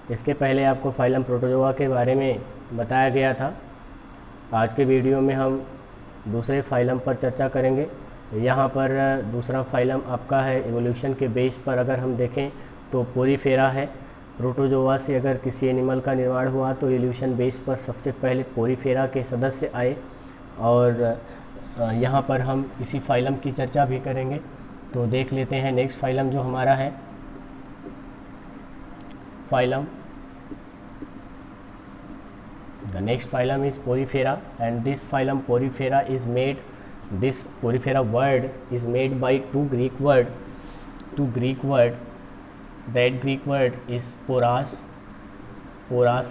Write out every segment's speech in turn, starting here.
इसके पहले आपको फाइलम प्रोटोजोआ के बारे में बताया गया था। आज के वीडियो में हम दूसरे फाइलम पर चर्चा करेंगे। यहाँ पर दूसरा फाइलम आपका है एवोल्यूशन के बेस पर अगर हम देखें तो पोरीफेरा है। प्रोटोजोआ से अगर किसी एनिमल का निर्माण हुआ तो एवोल्यूशन बेस पर सबसे पहले पोरीफेरा के सदस्य आए, और यहाँ पर हम इसी फाइलम की चर्चा भी करेंगे। तो देख लेते हैं नेक्स्ट फाइलम जो हमारा है, phylum the next phylum is porifera, and this phylum porifera is made, this porifera word is made by two Greek word. That Greek word is poras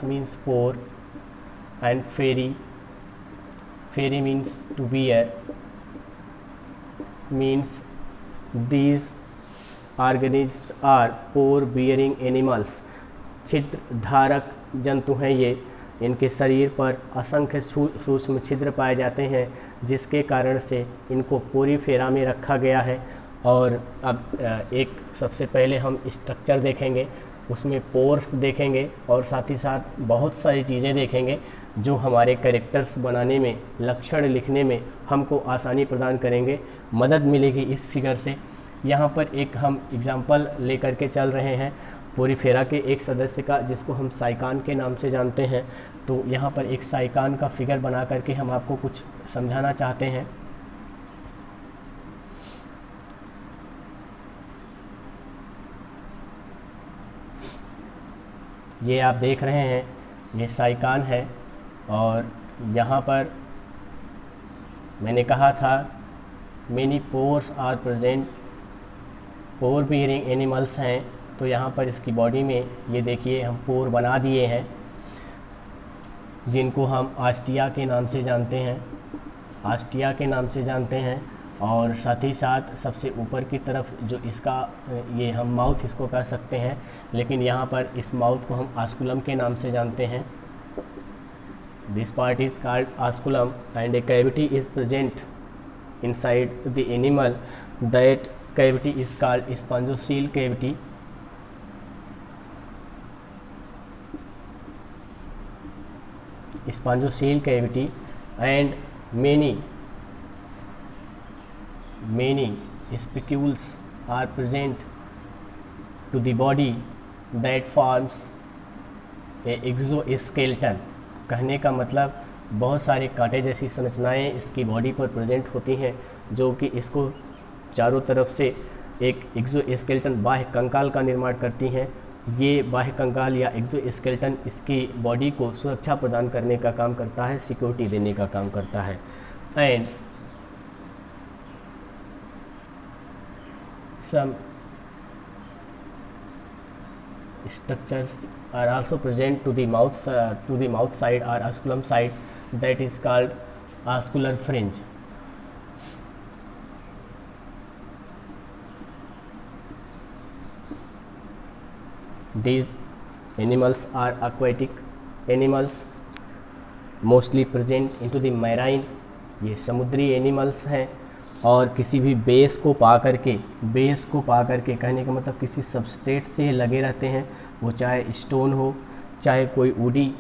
means pore, and feri means to bear, means these organisms are pore bearing animals. छिद्र धारक जंतु हैं ये। इनके शरीर पर असंख्य सूक्ष्म छिद्र पाए जाते हैं, जिसके कारण से इनको पोरीफेरा में रखा गया है। और अब एक सबसे पहले हम स्ट्रक्चर देखेंगे, उसमें पोर्स देखेंगे और साथ ही साथ बहुत सारी चीज़ें देखेंगे जो हमारे कैरेक्टर्स बनाने में, लक्षण लिखने में हमको आसानी प्रदान करेंगे, मदद मिलेगी इस फिगर से। यहाँ पर एक हम एग्जांपल लेकर के चल रहे हैं पोरीफेरा के एक सदस्य का, जिसको हम साइकान के नाम से जानते हैं। तो यहाँ पर एक साइकान का फिगर बना करके हम आपको कुछ समझाना चाहते हैं। ये आप देख रहे हैं, ये साइकान है, और यहाँ पर मैंने कहा था many pores are present, pore bearing animals हैं। तो यहाँ पर इसकी बॉडी में ये देखिए हम पोर बना दिए हैं, जिनको हम आस्टिया के नाम से जानते हैं। और साथ ही साथ सबसे ऊपर की तरफ जो इसका ये हम माउथ इसको कह सकते हैं, लेकिन यहाँ पर इस माउथ को हम आस्कुलम के नाम से जानते हैं। This part is called osculum and a cavity is present inside the animal. That cavity is called spongocoel cavity. Spongocoel cavity, and many spicules are present to the body that forms a exoskeleton। कहने का मतलब बहुत सारे कांटे जैसी संरचनाएं इसकी body पर प्रेजेंट होती हैं, जो कि इसको चारों तरफ से एक एक्सोस्केलेटन बाह्य कंकाल का निर्माण करती हैं। ये बाह्य कंकाल या एक्सोस्केलेटन इसकी बॉडी को सुरक्षा प्रदान करने का काम करता है, सिक्योरिटी देने का काम करता है। And some structures are also present to the mouth side और osculum side, that is called oscular fringe. These animals are aquatic animals, mostly present into the marine। ये समुद्री एनिमल्स हैं, और किसी भी बेस को पा करके कहने का मतलब किसी सबस्ट्रेट से लगे रहते हैं, वो चाहे स्टोन हो, चाहे कोई वुडी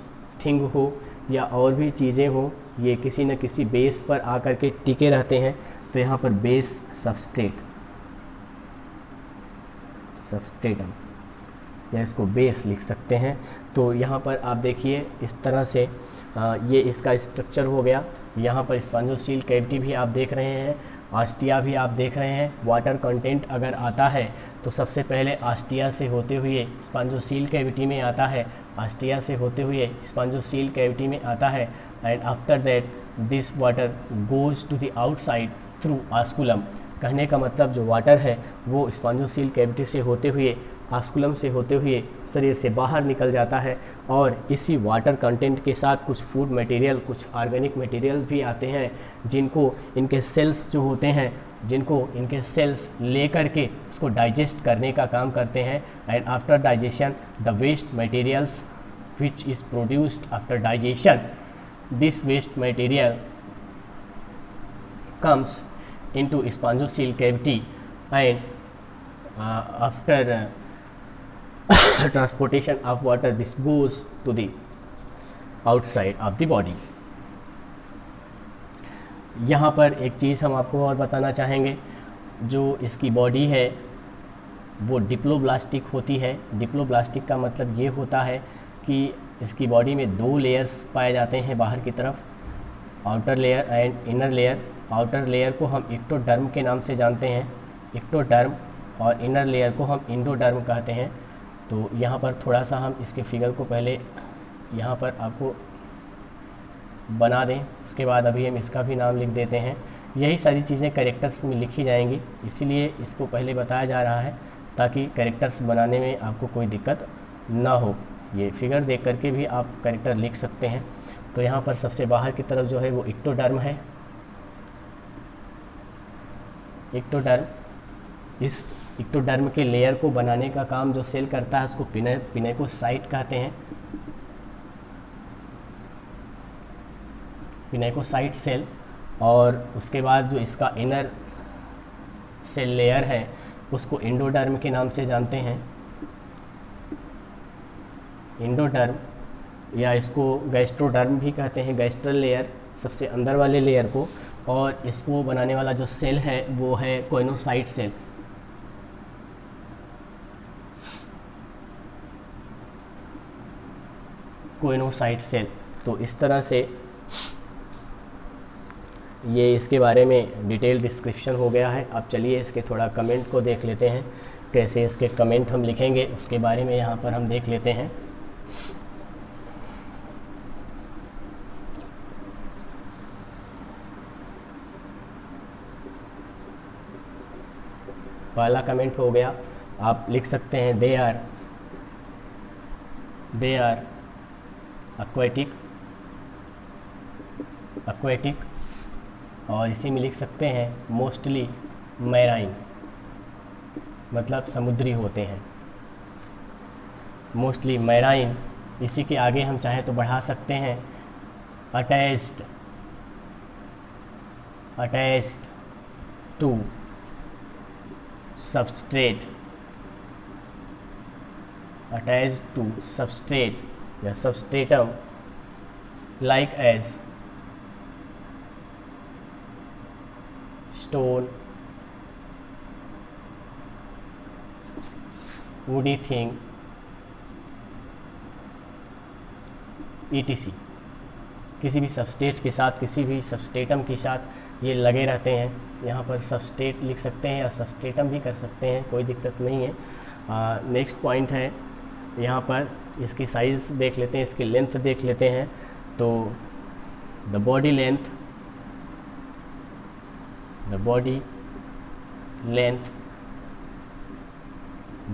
थिंग हो, या और भी चीज़ें हो, ये किसी न किसी बेस पर आकर के टिके रहते हैं। तो यहाँ पर बेस सबस्ट्रेटम, या इसको बेस लिख सकते हैं। तो यहाँ पर आप देखिए इस तरह से ये इसका स्ट्रक्चर हो गया। यहाँ पर स्पॉन्जोसील कैविटी भी आप देख रहे हैं, आस्टिया भी आप देख रहे हैं। वाटर कंटेंट अगर आता है तो सबसे पहले आस्टिया से होते हुए स्पॉन्जोसील कैविटी में आता है, आस्टिया से होते हुए स्पॉन्जोसील कैविटी में आता है, and after that this water goes to the outside through osculum. कहने का मतलब जो वाटर है वो स्पॉन्जोसील कैविटी से होते हुए, आस्कुलम से होते हुए शरीर से बाहर निकल जाता है, और इसी वाटर कंटेंट के साथ कुछ फूड मटेरियल, कुछ ऑर्गेनिक मटेरियल भी आते हैं, जिनको इनके सेल्स जो होते हैं, जिनको इनके सेल्स ले करके उसको डाइजेस्ट करने का काम करते हैं। And after digestion the waste materials which is produced after digestion, this waste material comes into spongocoel cavity, and after transportation of water, this goes to the outside of the body. यहाँ पर एक चीज़ हम आपको और बताना चाहेंगे, जो इसकी बॉडी है वो डिप्लोब्लास्टिक होती है। डिप्लोब्लास्टिक का मतलब ये होता है कि इसकी बॉडी में 2 लेयर्स पाए जाते हैं बाहर की तरफ, outer layer and inner layer. Outer layer को हम एक्टोडर्म के नाम से जानते हैं, एक्टोडर्म, और इनर लेयर को हम इंडोडर्म कहते हैं। तो यहाँ पर थोड़ा सा हम इसके फिगर को पहले यहाँ पर आपको बना दें, उसके बाद अभी हम इसका भी नाम लिख देते हैं। यही सारी चीज़ें कैरेक्टर्स में लिखी जाएंगी, इसीलिए इसको पहले बताया जा रहा है ताकि कैरेक्टर्स बनाने में आपको कोई दिक्कत ना हो। ये फिगर देख करके भी आप कैरेक्टर लिख सकते हैं। तो यहाँ पर सबसे बाहर की तरफ जो है वो एक्टोडर्म है। एक्टोडर्म, इस एक्टोडर्म के लेयर को बनाने का काम जो सेल करता है उसको पिनेकोसाइट कहते हैं। Pinacocyte cell. और उसके बाद जो इसका इनर सेल लेयर है उसको इंडोडर्म के नाम से जानते हैं। इंडोडर्म, या इसको गैस्ट्रोडर्म भी कहते हैं, गैस्ट्रल लेयर, सबसे अंदर वाले लेयर को। और इसको बनाने वाला जो सेल है वो है कोइनोसाइट सेल। Coenocyte cell. तो इस तरह से ये इसके बारे में डिटेल डिस्क्रिप्शन हो गया है। अब चलिए इसके थोड़ा कमेंट को देख लेते हैं, कैसे इसके कमेंट हम लिखेंगे उसके बारे में यहाँ पर हम देख लेते हैं। पहला कमेंट हो गया, आप लिख सकते हैं दे आर एक्वेटिक, और इसी में लिख सकते हैं मोस्टली मैराइन, मतलब समुद्री होते हैं, मोस्टली मैराइन। इसी के आगे हम चाहे तो बढ़ा सकते हैं attached to substrate, attached to substrate या substratum, like as stone, woody thing, etc। किसी भी सबस्ट्रेट के साथ, किसी भी सबस्ट्रेटम के साथ ये लगे रहते हैं। यहाँ पर सबस्ट्रेट लिख सकते हैं या सबस्ट्रेटम भी कर सकते हैं, कोई दिक्कत नहीं है। नेक्स्ट पॉइंट है, यहाँ पर इसकी साइज़ देख लेते हैं, इसकी लेंथ देख लेते हैं। तो the body length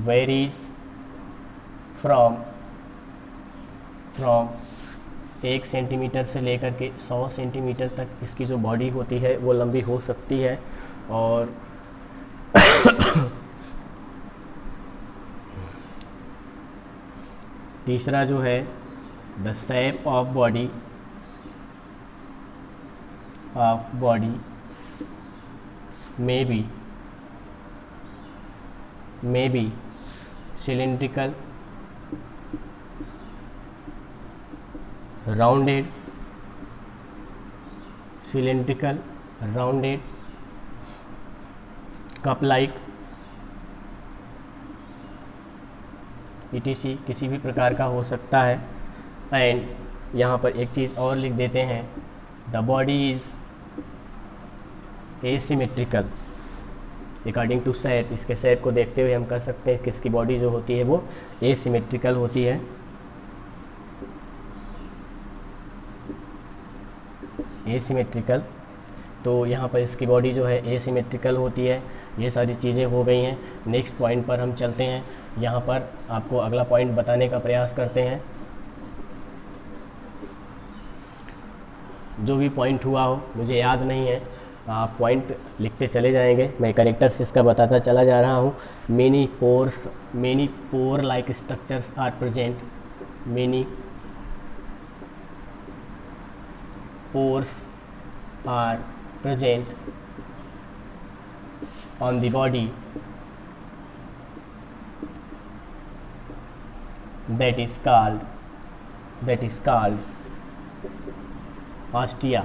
varies from 1 centimetre से लेकर के 100 सेंटीमीटर तक इसकी जो बॉडी होती है वो लंबी हो सकती है। और तीसरा जो है the shape of body may be cylindrical, rounded, cup like, etc। किसी भी प्रकार का हो सकता है। एंड यहाँ पर एक चीज़ और लिख देते हैं, the body is asymmetrical according to shape. इसके शेप को देखते हुए हम कह सकते हैं कि इसकी बॉडी जो होती है वो एसिमेट्रिकल होती है। एसिमेट्रिकल, तो यहाँ पर इसकी बॉडी जो है एसिमेट्रिकल होती है। ये सारी चीज़ें हो गई हैं। नेक्स्ट पॉइंट पर हम चलते हैं। यहाँ पर आपको अगला पॉइंट बताने का प्रयास करते हैं। जो भी पॉइंट हुआ हो मुझे याद नहीं है, आप पॉइंट लिखते चले जाएंगे, मैं कैरेक्टर्स इसका बताता चला जा रहा हूँ। Many pore like structures are present, many pores are present on the body that is called ostia.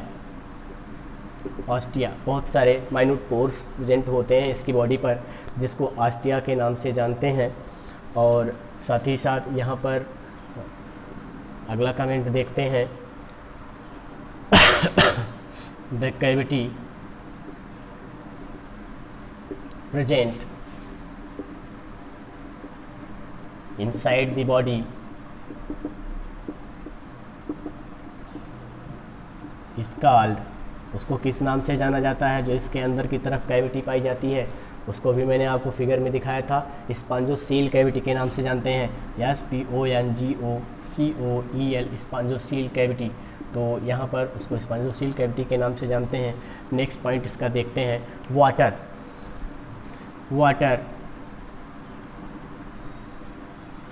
Ostia, बहुत सारे माइन्यूट पोर्स प्रेजेंट होते हैं इसकी बॉडी पर, जिसको ऑस्टिया के नाम से जानते हैं। और साथ ही साथ यहाँ पर अगला कमेंट देखते हैं, the cavity present inside the body is called, उसको किस नाम से जाना जाता है, जो इसके अंदर की तरफ कैविटी पाई जाती है, उसको भी मैंने आपको फिगर में दिखाया था, स्पॉन्जोसील कैविटी के नाम से जानते हैं। SPONGOCOEL spongocoel cavity. तो यहाँ पर उसको स्पॉन्जोसील कैविटी के नाम से जानते हैं। नेक्स्ट पॉइंट इसका देखते हैं, water. Water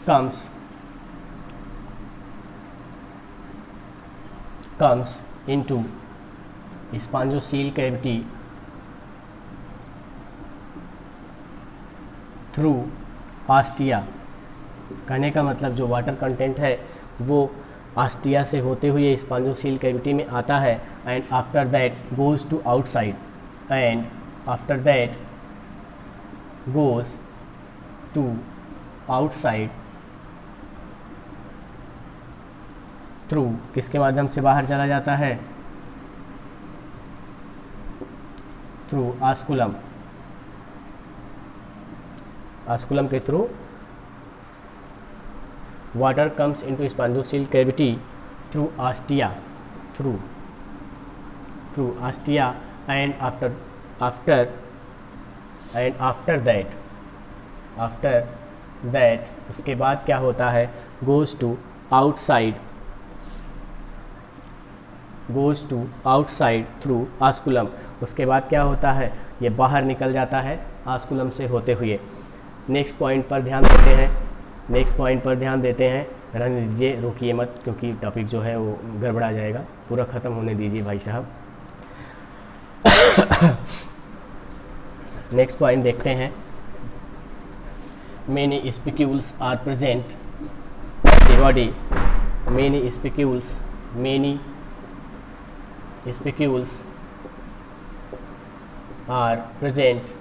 comes into spongoceal cavity through ostia. कहने का मतलब जो वाटर कंटेंट है वो ऑस्टिया से होते हुए स्पॉन्जोसील कैविटी में आता है, and after that goes to outside, and after that goes to outside through, किसके माध्यम से बाहर चला जाता है, थ्रू आस्कुलम। आस्कुलम के through water comes into spongocoel cavity through ostia, through ostia, and after that उसके बाद क्या होता है, गोज़ टू आउटसाइड थ्रू आस्कुलम। उसके बाद क्या होता है, ये बाहर निकल जाता है आस्कुलम से होते हुए। नेक्स्ट पॉइंट पर ध्यान देते हैं, रहने दीजिए, रोकिए मत, क्योंकि टॉपिक जो है वो गड़बड़ा जाएगा, पूरा ख़त्म होने दीजिए भाई साहब। नेक्स्ट पॉइंट देखते हैं, many spicules are present in the body. Many spicules are present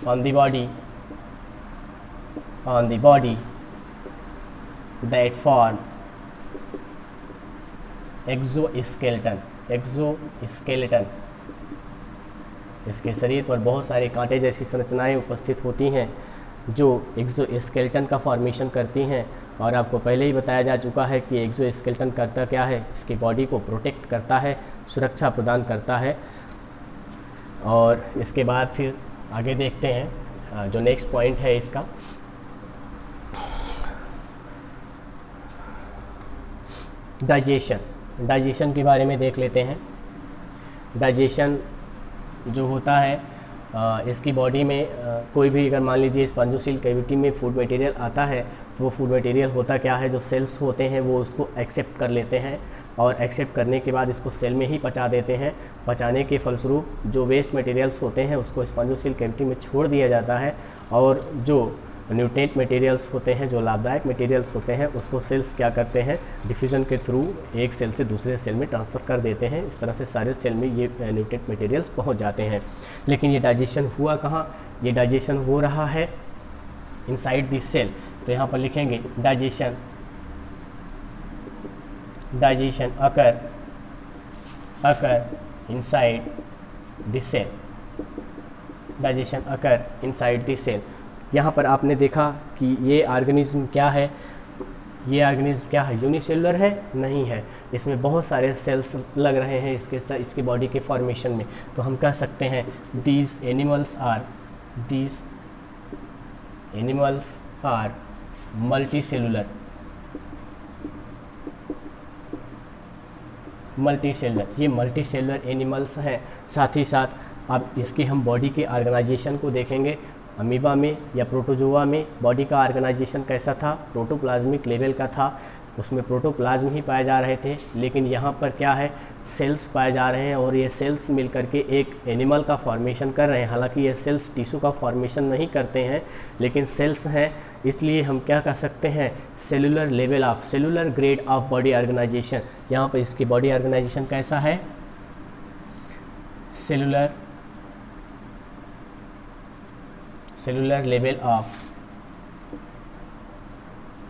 on the body that form exoskeleton। इसके शरीर पर बहुत सारे कांटे जैसी संरचनाएं उपस्थित होती हैं जो एक्सोस्केलेटन का फॉर्मेशन करती हैं। और आपको पहले ही बताया जा चुका है कि एक्सोस्केलेटन करता क्या है, इसकी बॉडी को प्रोटेक्ट करता है, सुरक्षा प्रदान करता है। और इसके बाद फिर आगे देखते हैं, जो नेक्स्ट पॉइंट है इसका, डाइजेशन के बारे में देख लेते हैं। डाइजेशन जो होता है, इसकी बॉडी में कोई भी, अगर मान लीजिए स्पॉन्जोसील कैविटी में फूड मटेरियल आता है, तो वो फूड मटेरियल होता क्या है, जो सेल्स होते हैं वो उसको एक्सेप्ट कर लेते हैं, और एक्सेप्ट करने के बाद इसको सेल में ही पचा देते हैं। पचाने के फलस्वरूप जो वेस्ट मटेरियल्स होते हैं उसको स्पॉन्जोसील कैविटी में छोड़ दिया जाता है, और जो न्यूट्रिएंट मटेरियल्स होते हैं, जो लाभदायक मटेरियल्स होते हैं, उसको सेल्स क्या करते हैं, डिफ्यूजन के थ्रू एक सेल से दूसरे सेल में ट्रांसफ़र कर देते हैं। इस तरह से सारे सेल में ये न्यूट्रिएंट मटेरियल्स पहुंच जाते हैं। लेकिन ये डाइजेशन हुआ कहाँ, ये डाइजेशन हो रहा है इनसाइड दिस सेल। तो यहाँ पर लिखेंगे digestion occur inside this cell. Digestion occur inside this cell. यहाँ पर आपने देखा कि ये ऑर्गेनिज्म क्या है, यूनिसेलुलर है, नहीं है, इसमें बहुत सारे सेल्स लग रहे हैं इसके बॉडी के फॉर्मेशन में। तो हम कह सकते हैं दीज एनिमल्स आर मल्टीसेलुलर। ये मल्टीसेलुलर एनिमल्स हैं। साथ ही साथ अब इसके हम बॉडी के ऑर्गेनाइजेशन को देखेंगे। अमीबा में या प्रोटोजोआ में बॉडी का ऑर्गेनाइजेशन कैसा था, प्रोटोप्लाज्मिक लेवल का था। उसमें प्रोटोप्लाज्म ही पाए जा रहे थे, लेकिन यहाँ पर क्या है, सेल्स पाए जा रहे हैं और ये सेल्स मिल करके एक एनिमल का फॉर्मेशन कर रहे हैं। हालांकि ये सेल्स टिश्यू का फॉर्मेशन नहीं करते हैं, लेकिन सेल्स हैं, इसलिए हम क्या कह सकते हैं, cellular level of, cellular grade of body organisation. यहाँ पर इसकी बॉडी ऑर्गेनाइजेशन कैसा है, cellular level of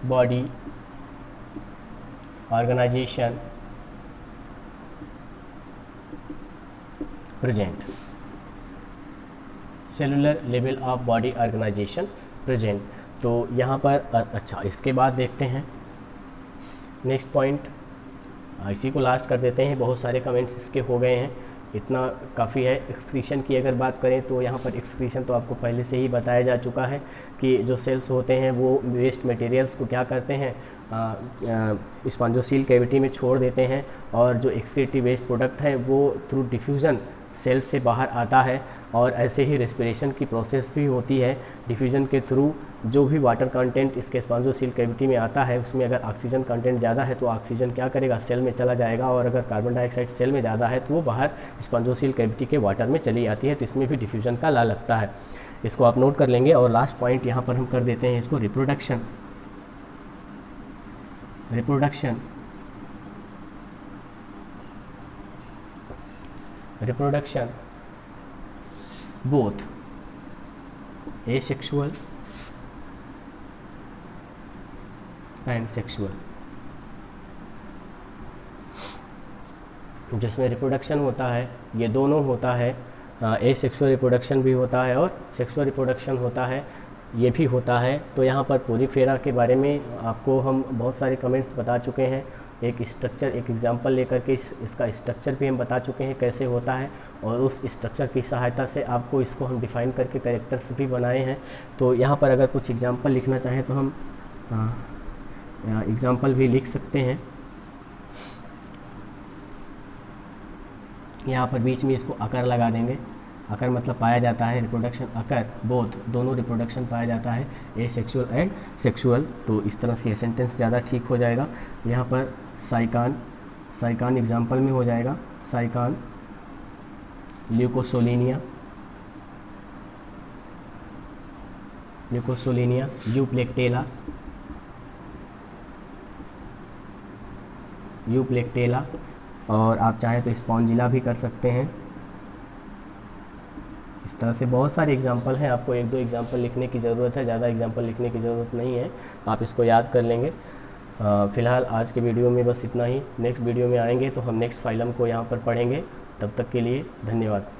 body organisation present, cellular level of body organisation present. तो यहाँ पर अच्छा, इसके बाद देखते हैं नेक्स्ट पॉइंट, इसी को लास्ट कर देते हैं, बहुत सारे कमेंट्स इसके हो गए हैं, इतना काफ़ी है। एक्सक्रीशन की अगर बात करें तो यहाँ पर एक्सक्रीशन तो आपको पहले से ही बताया जा चुका है कि जो सेल्स होते हैं वो वेस्ट मटेरियल्स को क्या करते हैं, स्पॉन्जोसील कैविटी में छोड़ देते हैं, और जो एक्सक्रीटिव वेस्ट प्रोडक्ट है वो थ्रू डिफ्यूज़न सेल से बाहर आता है। और ऐसे ही रेस्पिरेशन की प्रोसेस भी होती है, डिफ्यूज़न के थ्रू जो भी वाटर कंटेंट इसके स्पॉन्जोसील कैविटी में आता है, उसमें अगर ऑक्सीजन कंटेंट ज़्यादा है तो ऑक्सीजन क्या करेगा, सेल में चला जाएगा, और अगर कार्बन डाइऑक्साइड सेल में ज़्यादा है तो वो बाहर स्पॉन्जोसील कैविटी के वाटर में चली आती है। तो इसमें भी डिफ्यूज़न का ला लगता है, इसको आप नोट कर लेंगे। और लास्ट पॉइंट यहाँ पर हम कर देते हैं इसको, reproduction both asexual and sexual. जिसमें रिप्रोडक्शन होता है ये दोनों होता है, एसेक्सुअल रिप्रोडक्शन भी होता है और सेक्सुअल रिप्रोडक्शन होता है, ये भी होता है। तो यहाँ पर पोरीफेरा के बारे में आपको हम बहुत सारे कमेंट्स बता चुके हैं, एक स्ट्रक्चर, एक एग्जांपल लेकर के इसका स्ट्रक्चर भी हम बता चुके हैं कैसे होता है, और उस स्ट्रक्चर की सहायता से आपको इसको हम डिफ़ाइन करके कैरेक्टर्स भी बनाए हैं। तो यहाँ पर अगर कुछ एग्जांपल लिखना चाहें तो हम एग्जांपल भी लिख सकते हैं। यहाँ पर बीच में इसको अकर लगा देंगे, अकर मतलब पाया जाता है, रिप्रोडक्शन अकर बोथ, दोनों रिप्रोडक्शन पाया जाता है, एसेक्सुअल एंड सेक्सुअल। तो इस तरह से ये सेंटेंस ज़्यादा ठीक हो जाएगा। यहाँ पर साइकान एग्जाम्पल में हो जाएगा, साइकान, ल्यूकोसोलिनिया, यूप्लेक्टेला, और आप चाहें तो स्पॉन्जिला भी कर सकते हैं। इस तरह से बहुत सारे एग्जाम्पल हैं, आपको एक दो एग्जाम्पल लिखने की ज़रूरत है, ज़्यादा एग्जाम्पल लिखने की ज़रूरत नहीं है, आप इसको याद कर लेंगे। फ़िलहाल आज के वीडियो में बस इतना ही, नेक्स्ट वीडियो में आएंगे तो हम नेक्स्ट फाइलम को यहाँ पर पढ़ेंगे। तब तक के लिए धन्यवाद।